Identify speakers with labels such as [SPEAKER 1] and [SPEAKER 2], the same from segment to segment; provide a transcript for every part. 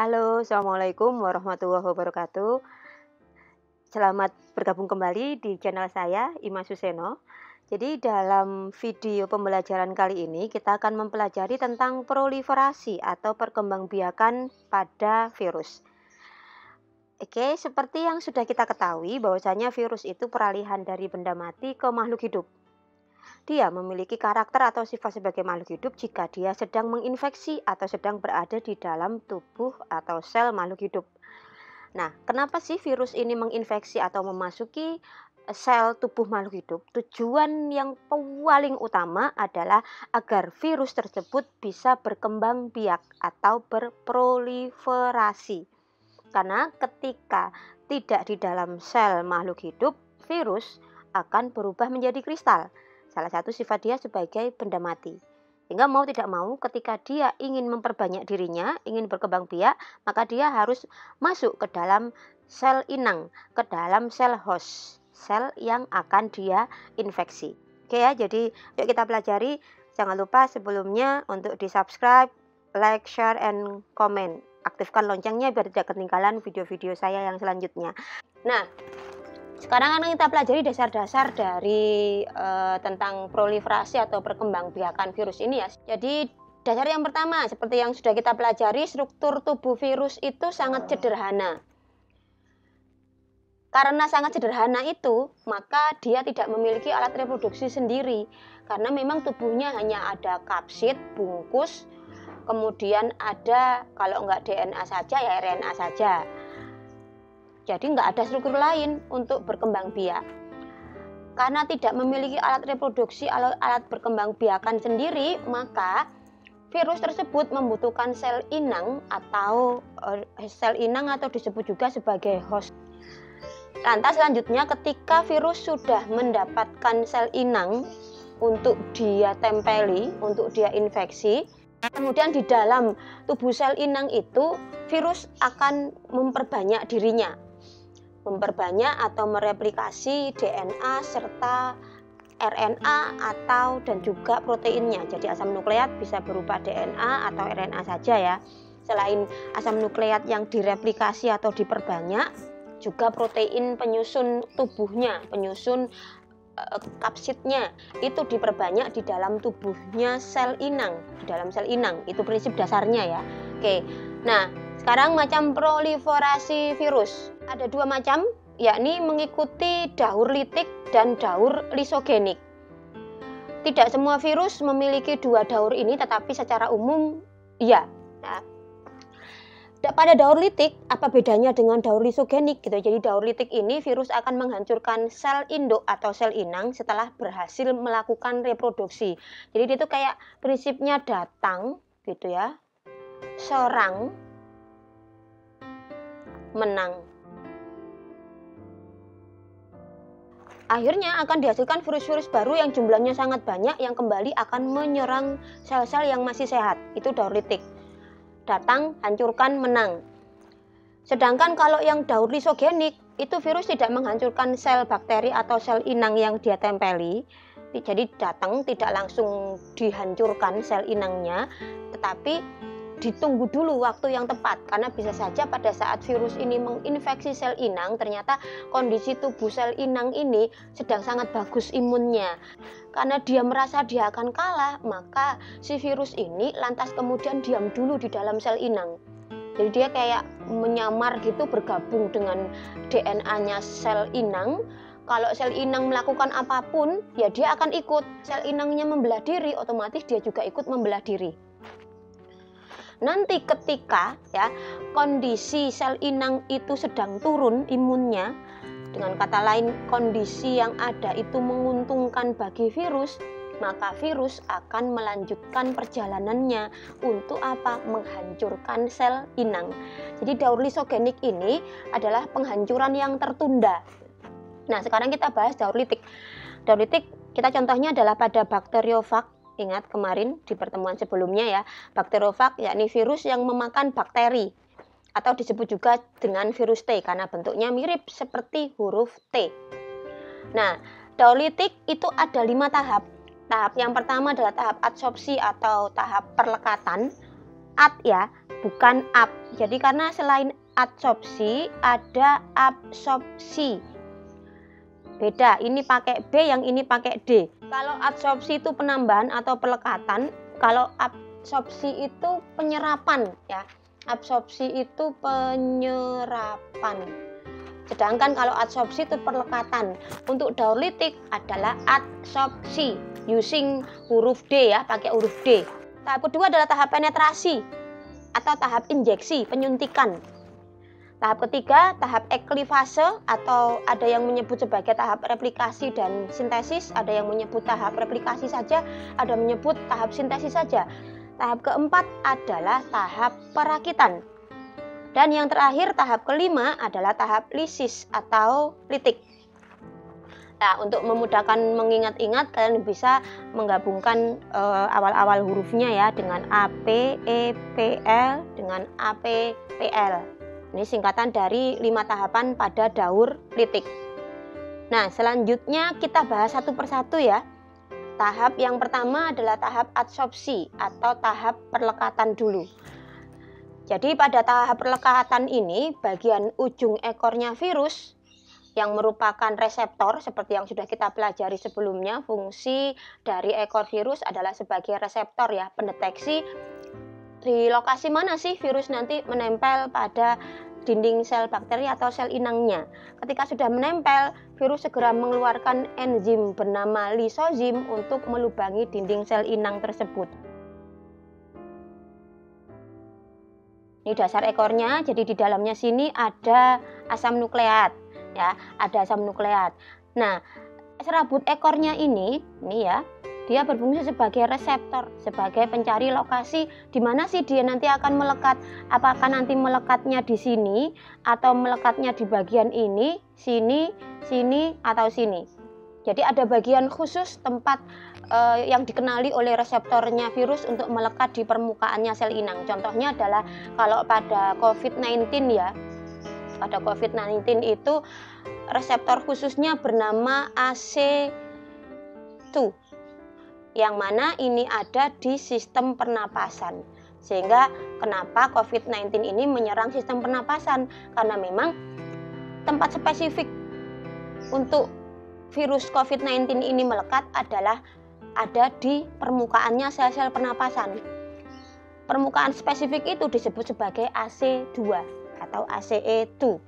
[SPEAKER 1] Halo, assalamualaikum warahmatullahi wabarakatuh. Selamat bergabung kembali di channel saya, Ima Suseno. Jadi, dalam video pembelajaran kali ini, kita akan mempelajari tentang proliferasi atau perkembangbiakan pada virus. Oke, seperti yang sudah kita ketahui, bahwasanya virus itu peralihan dari benda mati ke makhluk hidup. Dia memiliki karakter atau sifat sebagai makhluk hidup jika dia sedang menginfeksi atau sedang berada di dalam tubuh atau sel makhluk hidup. Nah, kenapa sih virus ini menginfeksi atau memasuki sel tubuh makhluk hidup? Tujuan yang paling utama adalah agar virus tersebut bisa berkembang biak atau berproliferasi. Karena ketika tidak di dalam sel makhluk hidup, virus akan berubah menjadi kristal. Salah satu sifat dia sebagai benda mati. Sehingga mau tidak mau ketika dia ingin memperbanyak dirinya, ingin berkembang biak, maka dia harus masuk ke dalam sel inang, ke dalam sel host, sel yang akan dia infeksi. Oke ya, jadi yuk kita pelajari. Jangan lupa sebelumnya untuk di-subscribe, like, share, and comment. Aktifkan loncengnya biar tidak ketinggalan video-video saya yang selanjutnya. Nah, sekarang akan kita pelajari dasar-dasar dari tentang proliferasi atau perkembangbiakan virus ini ya. Jadi dasar yang pertama, seperti yang sudah kita pelajari, struktur tubuh virus itu sangat sederhana. Karena sangat sederhana itu, maka dia tidak memiliki alat reproduksi sendiri. Karena memang tubuhnya hanya ada kapsid, bungkus, kemudian ada kalau nggak DNA saja ya RNA saja. Jadi nggak ada struktur lain untuk berkembang biak. Karena tidak memiliki alat reproduksi, alat berkembang biakan sendiri, maka virus tersebut membutuhkan sel inang atau disebut juga sebagai host. Lantas selanjutnya ketika virus sudah mendapatkan sel inang untuk dia tempeli, untuk dia infeksi, kemudian di dalam tubuh sel inang itu virus akan memperbanyak dirinya. Memperbanyak atau mereplikasi DNA serta RNA atau dan juga proteinnya. Jadi asam nukleat bisa berupa DNA atau RNA saja ya. Selain asam nukleat yang direplikasi atau diperbanyak, juga protein penyusun tubuhnya, penyusun kapsidnya itu diperbanyak di dalam tubuhnya sel inang, di dalam sel inang. Itu prinsip dasarnya ya. Oke. Nah, sekarang macam proliferasi virus. Ada dua macam, yakni mengikuti daur litik dan daur lisogenik. Tidak semua virus memiliki dua daur ini, tetapi secara umum iya. Nah, pada daur litik, apa bedanya dengan daur lisogenik gitu. Jadi daur litik ini virus akan menghancurkan sel induk atau sel inang setelah berhasil melakukan reproduksi. Jadi itu kayak prinsipnya datang gitu ya. Serang, menang. Akhirnya akan dihasilkan virus-virus baru yang jumlahnya sangat banyak yang kembali akan menyerang sel-sel yang masih sehat. Itu daur litik. Datang, hancurkan, menang. Sedangkan kalau yang daur lisogenik, itu virus tidak menghancurkan sel bakteri atau sel inang yang dia tempeli. Jadi datang tidak langsung dihancurkan sel inangnya, tetapi ditunggu dulu waktu yang tepat, karena bisa saja pada saat virus ini menginfeksi sel inang, ternyata kondisi tubuh sel inang ini sedang sangat bagus imunnya. Karena dia merasa dia akan kalah, maka si virus ini lantas kemudian diam dulu di dalam sel inang. Jadi dia kayak menyamar gitu, bergabung dengan DNA-nya sel inang. Kalau sel inang melakukan apapun, ya dia akan ikut. Sel inangnya membelah diri, otomatis dia juga ikut membelah diri. Nanti ketika ya kondisi sel inang itu sedang turun imunnya, dengan kata lain kondisi yang ada itu menguntungkan bagi virus, maka virus akan melanjutkan perjalanannya untuk apa? Menghancurkan sel inang. Jadi daur lisogenik ini adalah penghancuran yang tertunda. Nah, sekarang kita bahas daur litik. Daur litik kita contohnya adalah pada bakteriofag. Ingat kemarin di pertemuan sebelumnya ya, bakteriofag yakni virus yang memakan bakteri atau disebut juga dengan virus T karena bentuknya mirip seperti huruf T. Nah, daur litik itu ada 5 tahap. Tahap yang pertama adalah tahap adsorpsi atau tahap perlekatan. ad ya, bukan ab. Jadi karena selain adsorpsi ada absorpsi. Beda, ini pakai B, yang ini pakai D. Kalau adsorpsi itu penambahan atau pelekatan, kalau absorpsi itu penyerapan ya. Absorpsi itu penyerapan. Sedangkan kalau adsorpsi itu pelekatan. Untuk daur-litik adalah adsorpsi using huruf D ya, pakai huruf D. Tahap kedua adalah tahap penetrasi atau tahap injeksi, penyuntikan. Tahap ketiga, tahap eklivase atau ada yang menyebut sebagai tahap replikasi dan sintesis, ada yang menyebut tahap replikasi saja, ada yang menyebut tahap sintesis saja. Tahap keempat adalah tahap perakitan. Dan yang terakhir, tahap kelima adalah tahap lisis atau litik. Nah, untuk memudahkan mengingat-ingat, kalian bisa menggabungkan awal-awal hurufnya ya dengan AP, EPL dengan APPL. Ini singkatan dari 5 tahapan pada daur litik. Nah, selanjutnya kita bahas satu persatu ya. Tahap yang pertama adalah tahap adsorpsi atau tahap perlekatan dulu. Jadi pada tahap perlekatan ini, bagian ujung ekornya virus yang merupakan reseptor seperti yang sudah kita pelajari sebelumnya, fungsi dari ekor virus adalah sebagai reseptor ya, pendeteksi di lokasi mana sih virus nanti menempel pada dinding sel bakteri atau sel inangnya. Ketika sudah menempel, virus segera mengeluarkan enzim bernama lisozim untuk melubangi dinding sel inang tersebut. Ini dasar ekornya, jadi di dalamnya sini ada asam nukleat. Ya, ada asam nukleat. Nah, serabut ekornya ini ya, dia berfungsi sebagai reseptor, sebagai pencari lokasi di mana sih dia nanti akan melekat. Apakah nanti melekatnya di sini atau melekatnya di bagian ini, sini, sini atau sini. Jadi ada bagian khusus tempat yang dikenali oleh reseptornya virus untuk melekat di permukaannya sel inang. Contohnya adalah kalau pada COVID-19 ya. Pada COVID-19 itu reseptor khususnya bernama AC2, yang mana ini ada di sistem pernapasan. Sehingga kenapa COVID-19 ini menyerang sistem pernapasan, karena memang tempat spesifik untuk virus COVID-19 ini melekat adalah ada di permukaannya sel-sel pernapasan. Permukaan spesifik itu disebut sebagai AC2 atau ACE2.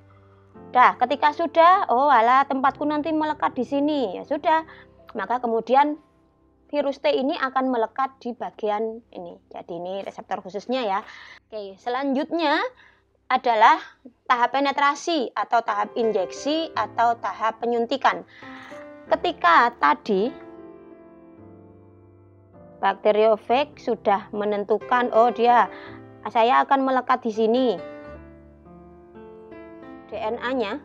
[SPEAKER 1] Nah, ketika sudah, tempatku nanti melekat di sini, ya sudah, maka kemudian virus T ini akan melekat di bagian ini. Jadi ini reseptor khususnya ya. Oke, selanjutnya adalah tahap penetrasi atau tahap injeksi atau tahap penyuntikan. Ketika tadi bakteriofag sudah menentukan, saya akan melekat di sini. DNA-nya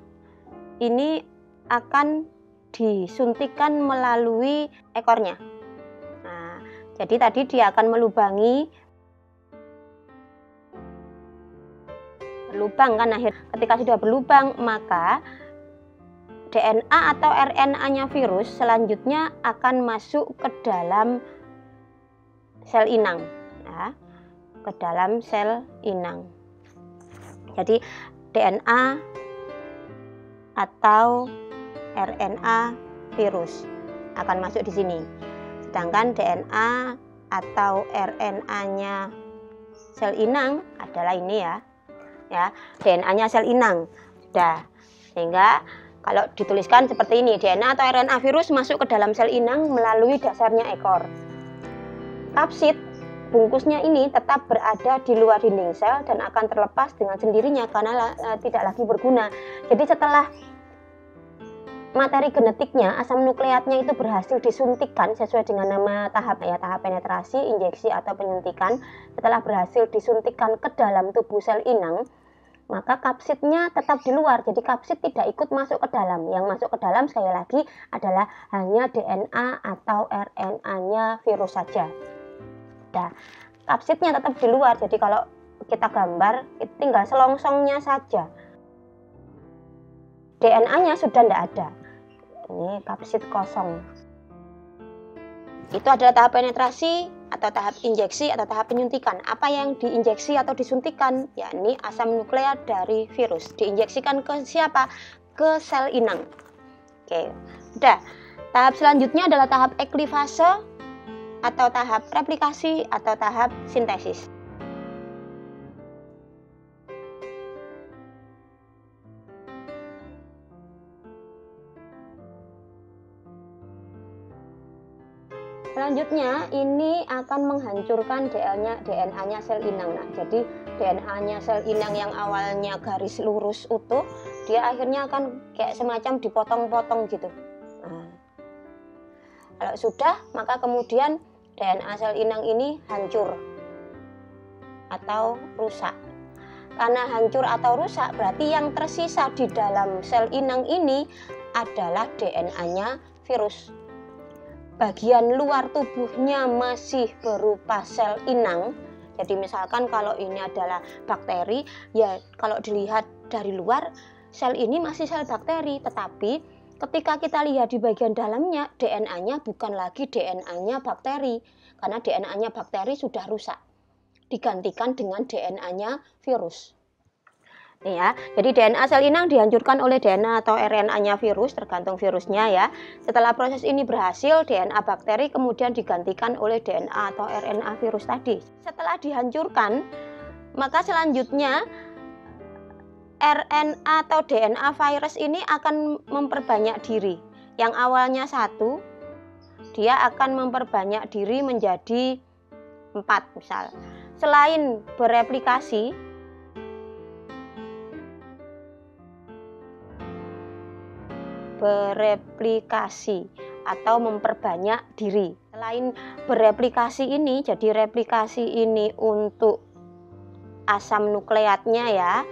[SPEAKER 1] ini akan disuntikan melalui ekornya. Nah, jadi tadi dia akan melubangi berlubang kan ketika sudah berlubang, maka DNA atau RNA-nya virus selanjutnya akan masuk ke dalam sel inang, ya, ke dalam sel inang. Jadi DNA atau RNA virus akan masuk di sini. Sedangkan DNA atau RNA-nya sel inang adalah ini ya. Ya, DNA-nya sel inang. Sudah. Sehingga kalau dituliskan seperti ini, DNA atau RNA virus masuk ke dalam sel inang melalui dasarnya ekor. Kapsid bungkusnya ini tetap berada di luar dinding sel dan akan terlepas dengan sendirinya karena tidak lagi berguna. Jadi setelah materi genetiknya, asam nukleatnya itu berhasil disuntikkan sesuai dengan nama tahap ya, tahap penetrasi, injeksi atau penyuntikan. Setelah berhasil disuntikkan ke dalam tubuh sel inang, maka kapsidnya tetap di luar. Jadi kapsid tidak ikut masuk ke dalam. Yang masuk ke dalam sekali lagi adalah hanya DNA atau RNA-nya virus saja. Nah, kapsidnya tetap di luar. Jadi kalau kita gambar, itu tinggal selongsongnya saja. DNA-nya sudah tidak ada. Ini kapsid kosong. Itu adalah tahap penetrasi atau tahap injeksi atau tahap penyuntikan. Apa yang diinjeksi atau disuntikan? Yakni asam nukleat dari virus. Diinjeksikan ke siapa? Ke sel inang. Oke, udah. Tahap selanjutnya adalah tahap eklifase atau tahap replikasi atau tahap sintesis. Selanjutnya ini akan menghancurkan DNA-nya sel inang. Nah, jadi DNA-nya sel inang yang awalnya garis lurus utuh, dia akhirnya akan kayak semacam dipotong-potong gitu. Nah, kalau sudah, maka kemudian DNA sel inang ini hancur atau rusak. Karena hancur atau rusak, berarti yang tersisa di dalam sel inang ini adalah DNA-nya virus. Bagian luar tubuhnya masih berupa sel inang. Jadi misalkan kalau ini adalah bakteri, ya kalau dilihat dari luar, sel ini masih sel bakteri. Tetapi ketika kita lihat di bagian dalamnya, DNA-nya bukan lagi DNA-nya bakteri. Karena DNA-nya bakteri sudah rusak. Digantikan dengan DNA-nya virus. Nih ya, jadi DNA sel inang dihancurkan oleh DNA atau RNA-nya virus, tergantung virusnya ya. Setelah proses ini berhasil, DNA bakteri kemudian digantikan oleh DNA atau RNA virus tadi. Setelah dihancurkan, maka selanjutnya RNA atau DNA virus ini akan memperbanyak diri. Yang awalnya 1, dia akan memperbanyak diri menjadi 4 misal. Selain bereplikasi atau memperbanyak diri. Selain bereplikasi ini, jadi replikasi ini untuk asam nukleatnya ya,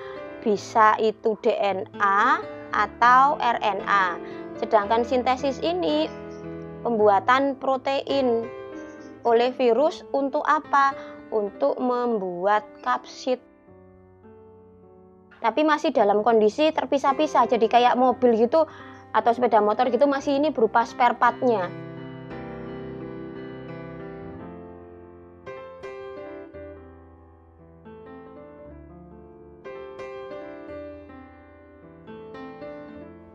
[SPEAKER 1] bisa itu DNA atau RNA. Sedangkan sintesis ini pembuatan protein oleh virus untuk apa? Untuk membuat kapsid. Tapi masih dalam kondisi terpisah-pisah, jadi kayak mobil gitu atau sepeda motor gitu, masih ini berupa spare part-nya.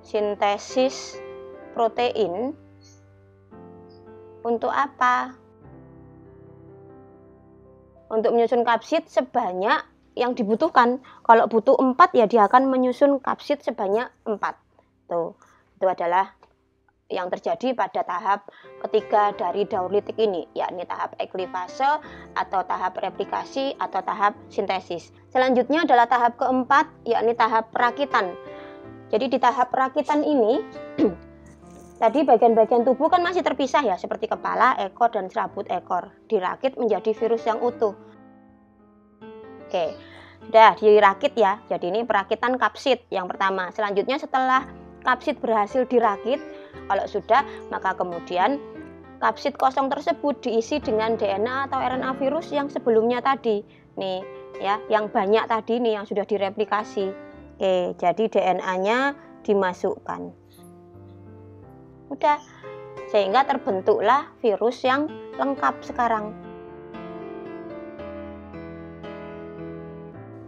[SPEAKER 1] Sintesis protein untuk apa? Untuk menyusun kapsid sebanyak yang dibutuhkan. Kalau butuh 4 ya dia akan menyusun kapsid sebanyak 4. Tuh. Itu adalah yang terjadi pada tahap ketiga dari daur litik ini, yakni tahap eklifase atau tahap replikasi atau tahap sintesis. Selanjutnya adalah tahap keempat, yakni tahap perakitan. Jadi di tahap perakitan ini tadi bagian-bagian tubuh kan masih terpisah ya, seperti kepala, ekor, dan serabut ekor. Dirakit menjadi virus yang utuh. Oke, sudah dirakit ya. Jadi ini perakitan kapsid yang pertama. Selanjutnya setelah kapsid berhasil dirakit, kalau sudah, maka kemudian kapsid kosong tersebut diisi dengan DNA atau RNA virus yang sebelumnya tadi. Nih ya, yang banyak tadi nih yang sudah direplikasi. Oke, jadi DNA-nya dimasukkan. Udah, sehingga terbentuklah virus yang lengkap sekarang.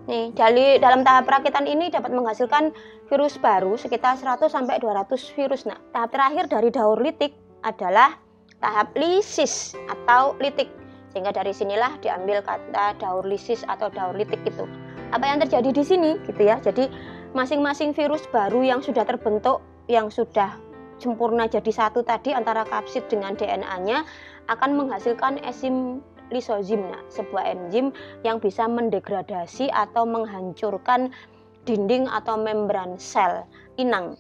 [SPEAKER 1] Nih, jadi dalam tahap perakitan ini dapat menghasilkan virus baru sekitar 100-200 virus. Nah, tahap terakhir dari daur litik adalah tahap lisis atau litik. Sehingga dari sinilah diambil kata daur lisis atau daur litik itu. Apa yang terjadi di sini gitu ya. Jadi masing-masing virus baru yang sudah terbentuk, yang sudah sempurna jadi satu tadi antara kapsid dengan DNA-nya akan menghasilkan enzim lisozim, sebuah enzim yang bisa mendegradasi atau menghancurkan dinding atau membran sel inang.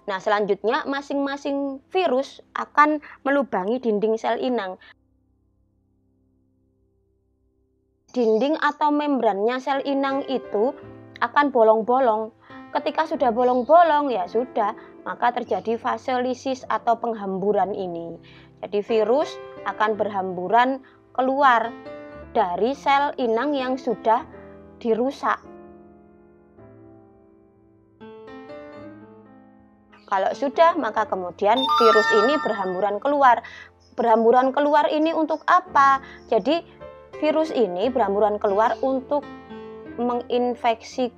[SPEAKER 1] Nah, selanjutnya masing-masing virus akan melubangi dinding sel inang. Dinding atau membrannya sel inang itu akan bolong-bolong. Ketika sudah bolong-bolong ya sudah, maka terjadi fase lisis atau penghamburan ini. Jadi virus akan berhamburan keluar dari sel inang yang sudah dirusak. Kalau sudah, maka kemudian virus ini berhamburan keluar. berhamburan keluar ini untuk apa? Jadi virus ini berhamburan keluar untuk menginfeksi.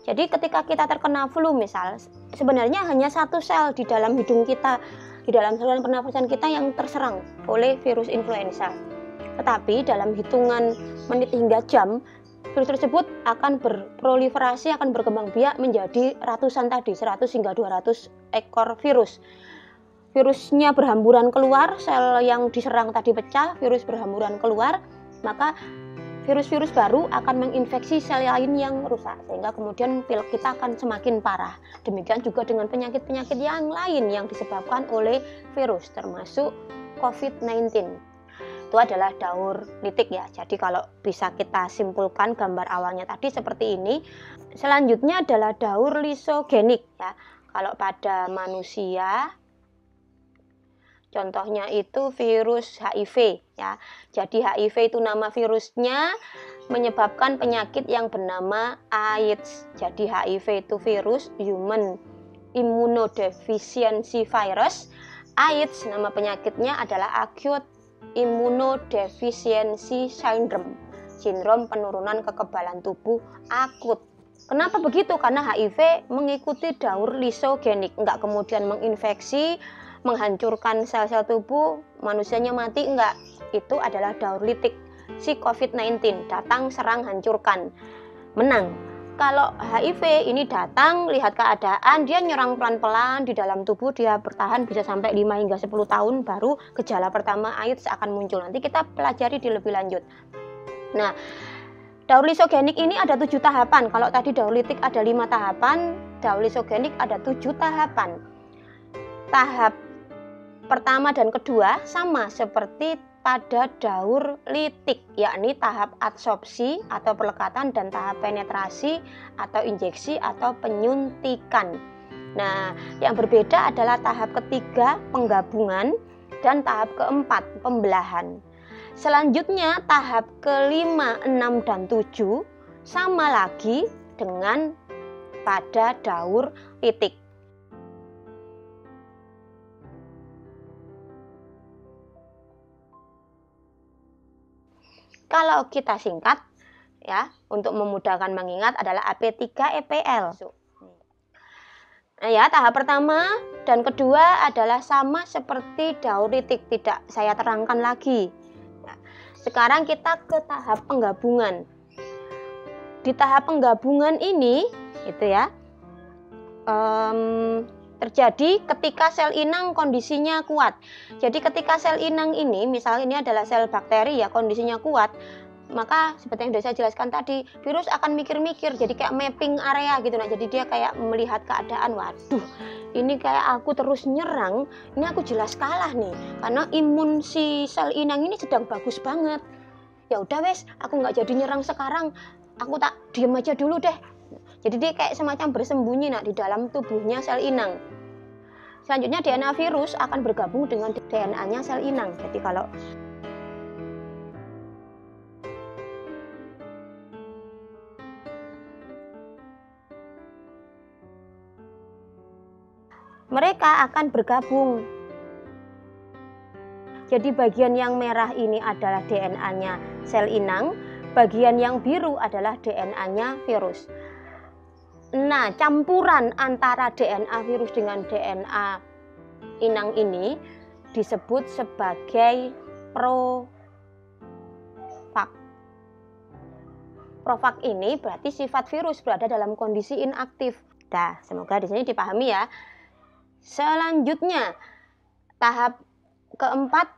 [SPEAKER 1] Jadi ketika kita terkena flu misal, sebenarnya hanya satu sel di dalam hidung kita, di dalam saluran pernafasan kita yang terserang oleh virus influenza. Tetapi dalam hitungan menit hingga jam, virus tersebut akan berproliferasi, akan berkembang biak menjadi ratusan tadi, 100 hingga 200 ekor virus. Virusnya berhamburan keluar, sel yang diserang tadi pecah, virus berhamburan keluar, maka virus-virus baru akan menginfeksi sel lain yang rusak, sehingga kemudian pilek kita akan semakin parah. Demikian juga dengan penyakit-penyakit yang lain yang disebabkan oleh virus, termasuk COVID-19. Itu adalah daur litik ya. Jadi kalau bisa kita simpulkan gambar awalnya tadi seperti ini. Selanjutnya adalah daur lisogenik ya. Kalau pada manusia, contohnya itu virus HIV ya. Jadi HIV itu nama virusnya, menyebabkan penyakit yang bernama AIDS. Jadi HIV itu virus Human Immunodeficiency Virus. AIDS nama penyakitnya adalah Acute Immunodeficiency Syndrome, sindrom penurunan kekebalan tubuh akut. Kenapa begitu? Karena HIV mengikuti daur lisogenik, enggak kemudian menginfeksi, menghancurkan sel-sel tubuh, manusianya mati, enggak. Itu adalah daur litik. Si COVID-19 datang, serang, hancurkan, menang. Kalau HIV ini datang, lihat keadaan, dia nyerang pelan-pelan di dalam tubuh, dia bertahan bisa sampai 5 hingga 10 tahun, baru gejala pertama AIDS akan muncul. Nanti kita pelajari di lebih lanjut. Nah, daur lisogenik ini ada 7 tahapan. Kalau tadi daur litik ada 5 tahapan, daur lisogenik ada 7 tahapan. Tahap pertama dan kedua sama seperti pada daur litik, yakni tahap adsorpsi atau pelekatan dan tahap penetrasi atau injeksi atau penyuntikan. Nah, yang berbeda adalah tahap ketiga penggabungan dan tahap keempat pembelahan. Selanjutnya tahap kelima, 6, dan 7 sama lagi dengan pada daur litik. Kalau kita singkat ya, untuk memudahkan mengingat adalah AP3-EPL. Nah ya, tahap pertama dan kedua adalah sama seperti daur litik, tidak saya terangkan lagi. Nah, sekarang kita ke tahap penggabungan. Di tahap penggabungan ini itu ya, terjadi ketika sel inang kondisinya kuat. Jadi ketika sel inang ini, misalnya ini adalah sel bakteri ya, kondisinya kuat, maka seperti yang sudah saya jelaskan tadi, virus akan mikir-mikir, jadi kayak mapping area gitu. Nah, jadi dia kayak melihat keadaan, waduh, ini kayak aku terus nyerang, ini aku jelas kalah nih, karena imun si sel inang ini sedang bagus banget. Ya udah wes, aku nggak jadi nyerang sekarang, aku tak diem aja dulu deh. Jadi dia kayak semacam bersembunyi di dalam tubuhnya sel inang. Selanjutnya DNA virus akan bergabung dengan DNA-nya sel inang. Jadi kalau mereka akan bergabung. Jadi bagian yang merah ini adalah DNA-nya sel inang, bagian yang biru adalah DNA-nya virus. Nah, campuran antara DNA virus dengan DNA inang ini disebut sebagai profag. Profag ini berarti sifat virus berada dalam kondisi inaktif. Nah, semoga di sini dipahami ya. Selanjutnya, tahap keempat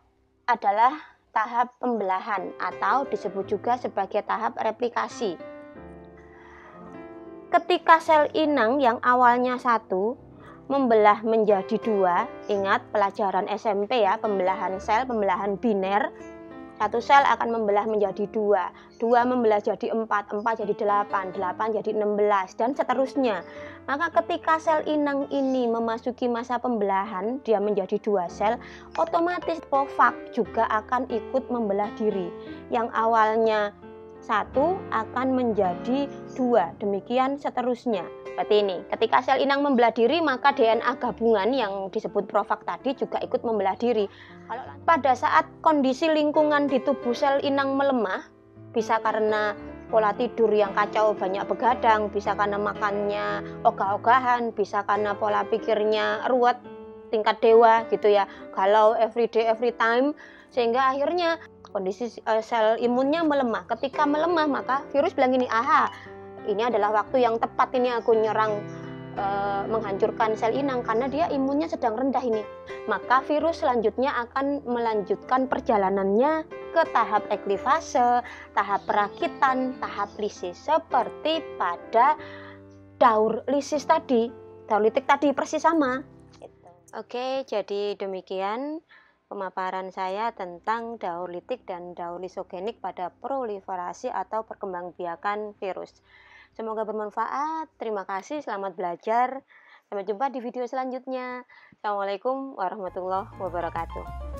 [SPEAKER 1] adalah tahap pembelahan atau disebut juga sebagai tahap replikasi. Ketika sel inang yang awalnya 1 membelah menjadi 2, ingat pelajaran SMP ya, pembelahan sel, pembelahan biner. 1 sel akan membelah menjadi 2, 2 membelah jadi 4, 4 jadi 8, 8 jadi 16, dan seterusnya. Maka ketika sel inang ini memasuki masa pembelahan, dia menjadi 2 sel, otomatis profag juga akan ikut membelah diri. Yang awalnya satu akan menjadi dua, demikian seterusnya. Berarti ini, ketika sel inang membelah diri, maka DNA gabungan yang disebut profag tadi juga ikut membelah diri. Kalau pada saat kondisi lingkungan di tubuh sel inang melemah, bisa karena pola tidur yang kacau, banyak begadang, bisa karena makannya ogah-ogahan, bisa karena pola pikirnya ruwet, tingkat dewa gitu ya, galau every day, every time, sehingga akhirnya kondisi sel imunnya melemah. Ketika melemah, maka virus bilang gini, aha, ini adalah waktu yang tepat ini aku nyerang, menghancurkan sel inang karena dia imunnya sedang rendah ini. Maka virus selanjutnya akan melanjutkan perjalanannya ke tahap eklifase, tahap perakitan, tahap lisis seperti pada daur lisis tadi, daur litik tadi persis sama. Oke, jadi demikian pemaparan saya tentang daur litik dan daur lisogenik pada proliferasi atau perkembangbiakan virus. Semoga bermanfaat. Terima kasih, selamat belajar. Sampai jumpa di video selanjutnya. Assalamualaikum warahmatullahi wabarakatuh.